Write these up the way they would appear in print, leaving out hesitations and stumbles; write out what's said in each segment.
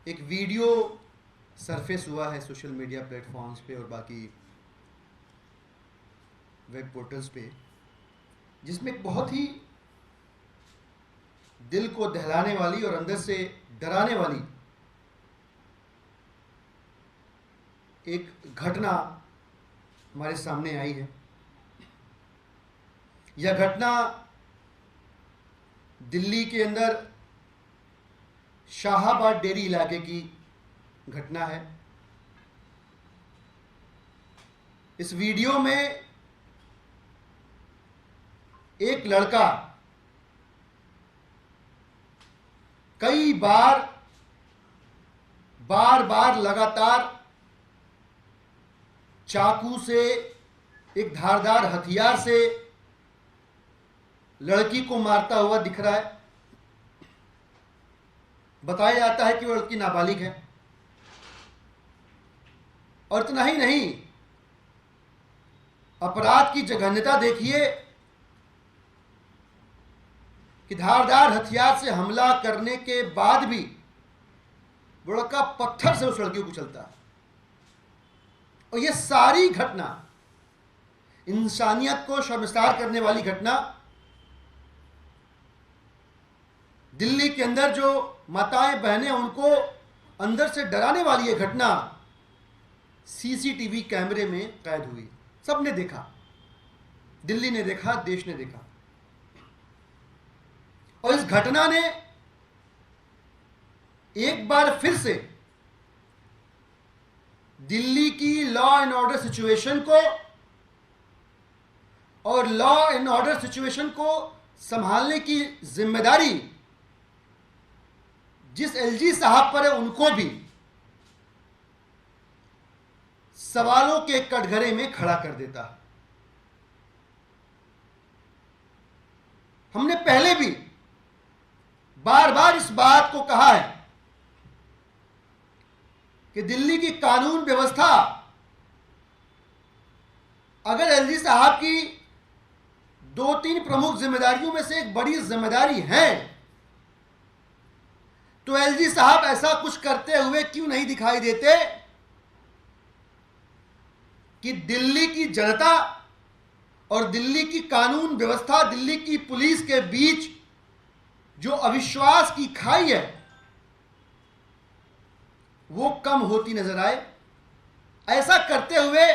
एक video surface हुआ है सोशल मीडिया प्लेटफॉर्म्स पे और बाकी वेब पोर्टल्स पे, जिसमें एक बहुत ही दिल को दहलाने वाली और अंदर से डराने वाली एक घटना हमारे सामने आई है। यह घटना दिल्ली के अंदर शाहाबाद डेरी इलाके की घटना है। इस वीडियो में एक लड़का कई बार लगातार चाकू से, एक धारदार हथियार से लड़की को मारता हुआ दिख रहा है। बताया जाता है कि वो लड़की नाबालिग है। और इतना ही नहीं, अपराध की जघन्यता देखिए कि धारदार हथियार से हमला करने के बाद भी वो लड़का पत्थर से उस लड़की को कुचलता है। और ये सारी घटना, इंसानियत को शर्मसार करने वाली घटना, दिल्ली के अंदर जो माताएं बहनें उनको अंदर से डराने वाली ये घटना सीसीटीवी कैमरे में कैद हुई। सबने देखा, दिल्ली ने देखा, देश ने देखा। और इस घटना ने एक बार फिर से दिल्ली की लॉ एंड ऑर्डर सिचुएशन को और लॉ एंड ऑर्डर सिचुएशन को संभालने की जिम्मेदारी जिस एलजी साहब पर है उनको भी सवालों के कटघरे में खड़ा कर देता है। हमने पहले भी बार बार इस बात को कहा है कि दिल्ली की कानून व्यवस्था अगर एलजी साहब की 2-3 प्रमुख जिम्मेदारियों में से एक बड़ी जिम्मेदारी है, तो एलजी साहब ऐसा कुछ करते हुए क्यों नहीं दिखाई देते कि दिल्ली की जनता और दिल्ली की कानून व्यवस्था, दिल्ली की पुलिस के बीच जो अविश्वास की खाई है वो कम होती नजर आए। ऐसा करते हुए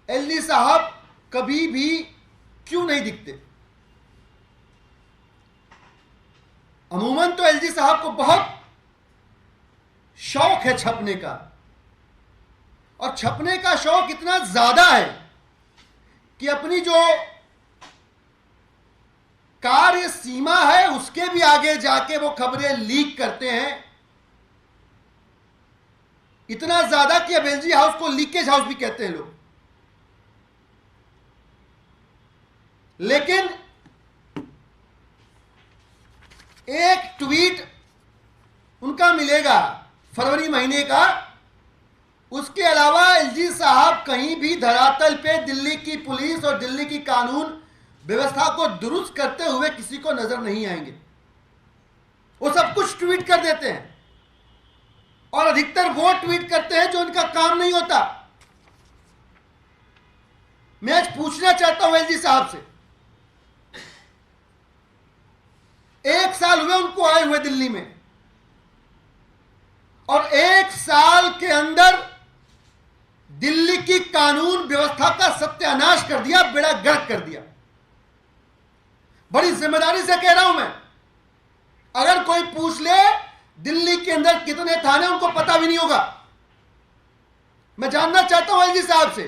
एलजी साहब कभी भी क्यों नहीं दिखते? अमूमन तो एलजी साहब को बहुत शौक है छपने का, और छपने का शौक इतना ज्यादा है कि अपनी जो कार्य सीमा है उसके भी आगे जाके वो खबरें लीक करते हैं। इतना ज्यादा कि अब एलजी हाउस को लीकेज हाउस भी कहते हैं लोग। लेकिन एक ट्वीट उनका मिलेगा फरवरी महीने का, उसके अलावा एलजी साहब कहीं भी धरातल पे दिल्ली की पुलिस और दिल्ली की कानून व्यवस्था को दुरुस्त करते हुए किसी को नजर नहीं आएंगे। वो सब कुछ ट्वीट कर देते हैं, और अधिकतर वो ट्वीट करते हैं जो उनका काम नहीं होता। मैं आज पूछना चाहता हूं एलजी साहब से, 1 साल हुए उनको आए हुए दिल्ली में, और 1 साल के अंदर दिल्ली की कानून व्यवस्था का सत्यानाश कर दिया, बेड़ा गर्क कर दिया। बड़ी जिम्मेदारी से कह रहा हूं मैं, अगर कोई पूछ ले दिल्ली के अंदर कितने थाने, उनको पता भी नहीं होगा। मैं जानना चाहता हूं एलजी साहब से,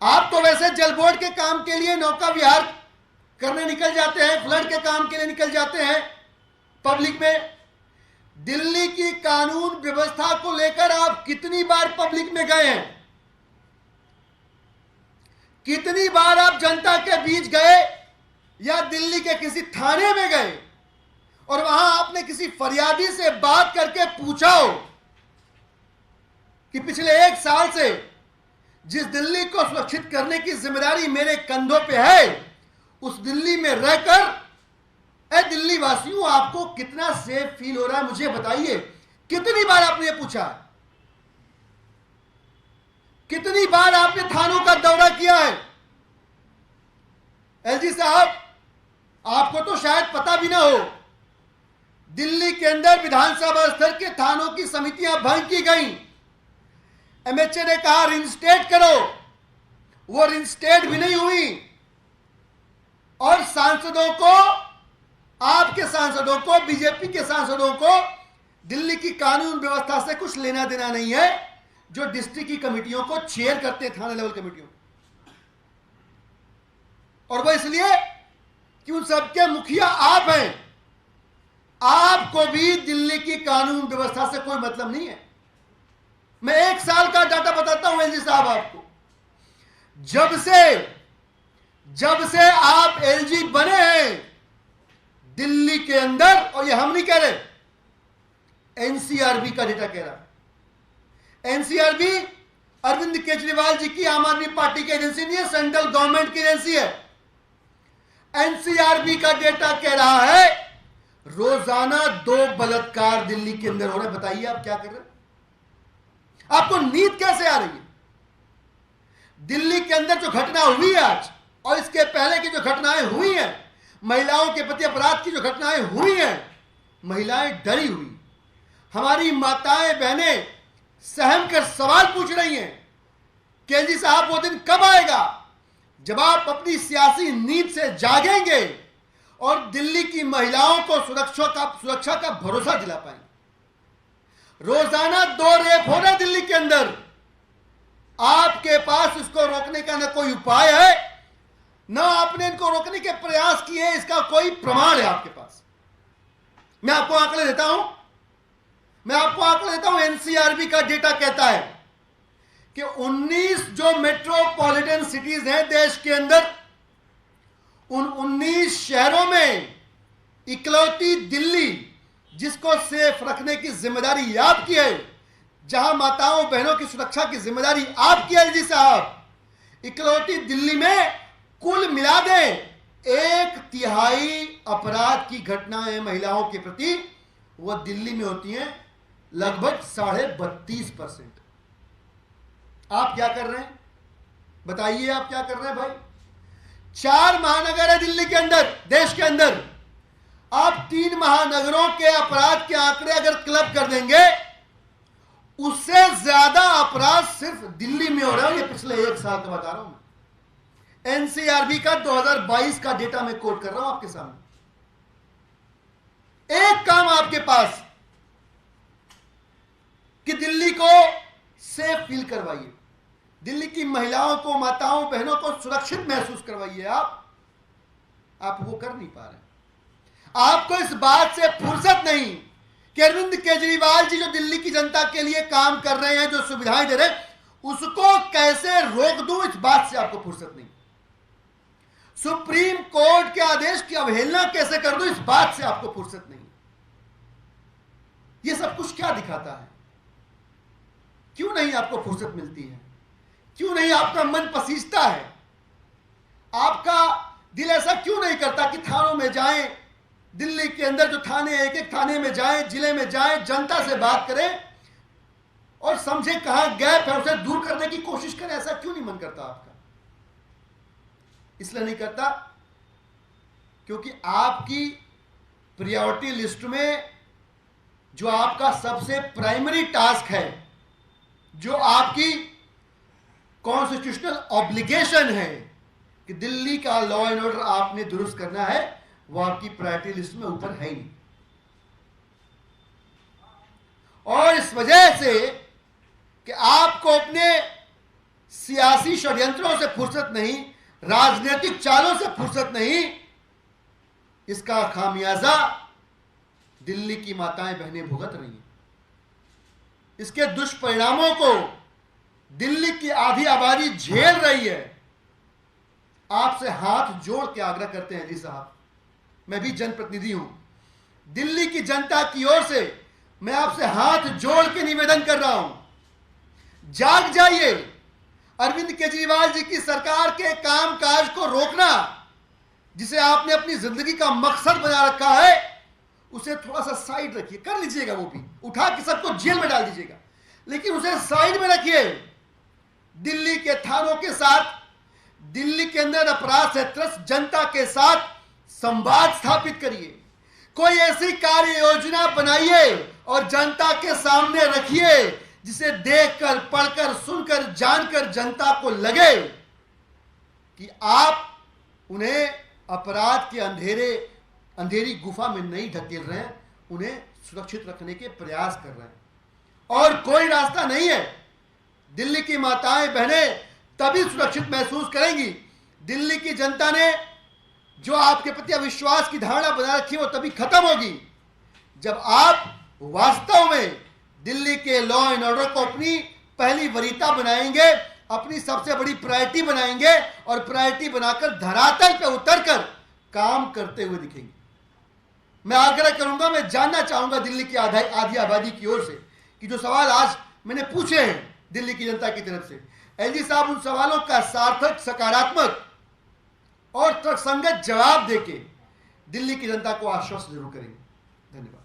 आप तो वैसे जल बोर्ड के काम के लिए नौका विहार करने निकल जाते हैं, फ्लड के काम के लिए निकल जाते हैं पब्लिक में। दिल्ली की कानून व्यवस्था को लेकर आप कितनी बार पब्लिक में गए हैं? कितनी बार आप जनता के बीच गए या दिल्ली के किसी थाने में गए और वहां आपने किसी फरियादी से बात करके पूछा हो कि पिछले 1 साल से जिस दिल्ली को सुरक्षित करने की जिम्मेदारी मेरे कंधों पे है, उस दिल्ली में रहकर ए दिल्ली वासियों, आपको कितना सेफ फील हो रहा है मुझे बताइए। कितनी बार आपने ये पूछा है? कितनी बार आपने थानों का दौरा किया है? एलजी साहब, आपको तो शायद पता भी ना हो, दिल्ली के अंदर विधानसभा स्तर के थानों की समितियां भंग की गई। एमएचए ने कहा रिंस्टेट करो, वो रिंस्टेट भी नहीं हुई। और सांसदों को, आपके सांसदों को, बीजेपी के सांसदों को दिल्ली की कानून व्यवस्था से कुछ लेना देना नहीं है, जो डिस्ट्रिक्ट की कमेटियों को चेयर करते हैं, थाना लेवल कमेटियों। और वो इसलिए कि उन सबके मुखिया आप हैं। आपको भी दिल्ली की कानून व्यवस्था से कोई मतलब नहीं है। मैं 1 साल का डाटा बताता हूं एलजी साहब आपको। जब से आप एलजी बने हैं दिल्ली के अंदर, और ये हम नहीं कह रहे, एनसीआरबी का डेटा कह रहा है। एनसीआरबी अरविंद केजरीवाल जी की आम आदमी पार्टी की एजेंसी नहीं है, सेंट्रल गवर्नमेंट की एजेंसी है। एनसीआरबी का डेटा कह रहा है रोजाना 2 बलात्कार दिल्ली के अंदर हो रहे। बताइए आप क्या कर रहे हैं? आपको नींद कैसे आ रही है? दिल्ली के अंदर जो घटना हुई है आज, और इसके पहले की जो घटनाएं हुई हैं, महिलाओं के प्रति अपराध की जो घटनाएं हुई हैं, महिलाएं डरी हुई, हमारी माताएं बहनें सहम कर सवाल पूछ रही हैं, केजरी साहब वो दिन कब आएगा जब आप अपनी सियासी नींद से जागेंगे और दिल्ली की महिलाओं को सुरक्षा का भरोसा दिला पाएंगे। रोजाना 2 रेप हो रहे दिल्ली के अंदर। आपके पास इसको रोकने का न कोई उपाय है, न आपने इनको रोकने के प्रयास किए, इसका कोई प्रमाण है आपके पास। मैं आपको आंकड़े देता हूं, एनसीआरबी का डेटा कहता है कि 19 जो मेट्रोपॉलिटन सिटीज हैं देश के अंदर, उन 19 शहरों में इकलौती दिल्ली जिसको सेफ रखने की जिम्मेदारी आपकी है, जहां माताओं बहनों की सुरक्षा की जिम्मेदारी आपकी है जी साहब, इकलौती दिल्ली में कुल मिला दें 1/3 अपराध की घटनाएं महिलाओं के प्रति वो दिल्ली में होती हैं, लगभग 32.5%। आप क्या कर रहे हैं? बताइए आप क्या कर रहे हैं भाई? 4 महानगर है दिल्ली के अंदर, देश के अंदर। आप 3 महानगरों के अपराध के आंकड़े अगर क्लब कर देंगे, उससे ज्यादा अपराध सिर्फ दिल्ली में हो रहा है। ये पिछले 1 साल का बता रहा हूं मैं। एनसीआरबी का 2022 का डेटा मैं कोट कर रहा हूं आपके सामने। एक काम आपके पास कि दिल्ली को सेफ फील करवाइए, दिल्ली की महिलाओं को, माताओं बहनों को सुरक्षित महसूस करवाइए। आप वो कर नहीं पा रहे। आपको इस बात से फुर्सत नहीं कि अरविंद केजरीवाल जी जो दिल्ली की जनता के लिए काम कर रहे हैं, जो सुविधाएं दे रहे हैं, उसको कैसे रोक दूं, इस बात से आपको फुर्सत नहीं। सुप्रीम कोर्ट के आदेश की अवहेलना कैसे कर दूं, इस बात से आपको फुर्सत नहीं। यह सब कुछ क्या दिखाता है? क्यों नहीं आपको फुर्सत मिलती है? क्यों नहीं आपका मन पसीजता है? आपका दिल ऐसा क्यों नहीं करता कि थानों में जाएं, दिल्ली के अंदर जो थाने, एक थाने में जाएं, जिले में जाएं, जनता से बात करें और समझे कहां गैप है उसे दूर करने की कोशिश करें? ऐसा क्यों नहीं मन करता आपका? इसलिए नहीं करता क्योंकि आपकी प्रायोरिटी लिस्ट में जो आपका सबसे प्राइमरी टास्क है, जो आपकी कॉन्स्टिट्यूशनल ऑब्लिगेशन है कि दिल्ली का लॉ एंड ऑर्डर आपने दुरुस्त करना है, वो आपकी प्रायोरिटी लिस्ट में ऊपर है ही नहीं। और इस वजह से कि आपको अपने सियासी षड्यंत्रों से फुर्सत नहीं, राजनीतिक चालों से फुर्सत नहीं, इसका खामियाजा दिल्ली की माताएं बहनें भुगत रही हैं। इसके दुष्परिणामों को दिल्ली की आधी आबादी झेल रही है। आपसे हाथ जोड़ के आग्रह करते हैं जी साहब, मैं भी जनप्रतिनिधि हूं, दिल्ली की जनता की ओर से मैं आपसे हाथ जोड़ के निवेदन कर रहा हूं, जाग जाइए। अरविंद केजरीवाल जी की सरकार के कामकाज को रोकना जिसे आपने अपनी जिंदगी का मकसद बना रखा है, उसे थोड़ा सा साइड रखिए, कर लीजिएगा, वो भी उठा के सबको जेल में डाल दीजिएगा, लेकिन उसे साइड में रखिए। दिल्ली के थानों के साथ, दिल्ली के अंदर अपराध से त्रस्त जनता के साथ संवाद स्थापित करिए। कोई ऐसी कार्य योजना बनाइए और जनता के सामने रखिए जिसे देखकर, पढ़कर, सुनकर, जानकर जनता को लगे कि आप उन्हें अपराध के अंधेरी गुफा में नहीं ढकेल रहे हैं, उन्हें सुरक्षित रखने के प्रयास कर रहे हैं। और कोई रास्ता नहीं है। दिल्ली की माताएं बहनें तभी सुरक्षित महसूस करेंगी, दिल्ली की जनता ने जो आपके प्रति अविश्वास की धारणा बना रखी है वो तभी खत्म होगी जब आप वास्तव में दिल्ली के लॉ एंड ऑर्डर को अपनी पहली वरीयता बनाएंगे, अपनी सबसे बड़ी प्रायोरिटी बनाएंगे और प्रायोरिटी बनाकर धरातल पे उतरकर काम करते हुए दिखेंगे। मैं आग्रह करूंगा, मैं जानना चाहूंगा दिल्ली की आधी आबादी की ओर से कि जो सवाल आज मैंने पूछे हैं दिल्ली की जनता की तरफ से, एलजी साहब उन सवालों का सार्थक, सकारात्मक और तर्कसंगत जवाब देके दिल्ली की जनता को आश्वस्त जरूर करेंगे। धन्यवाद।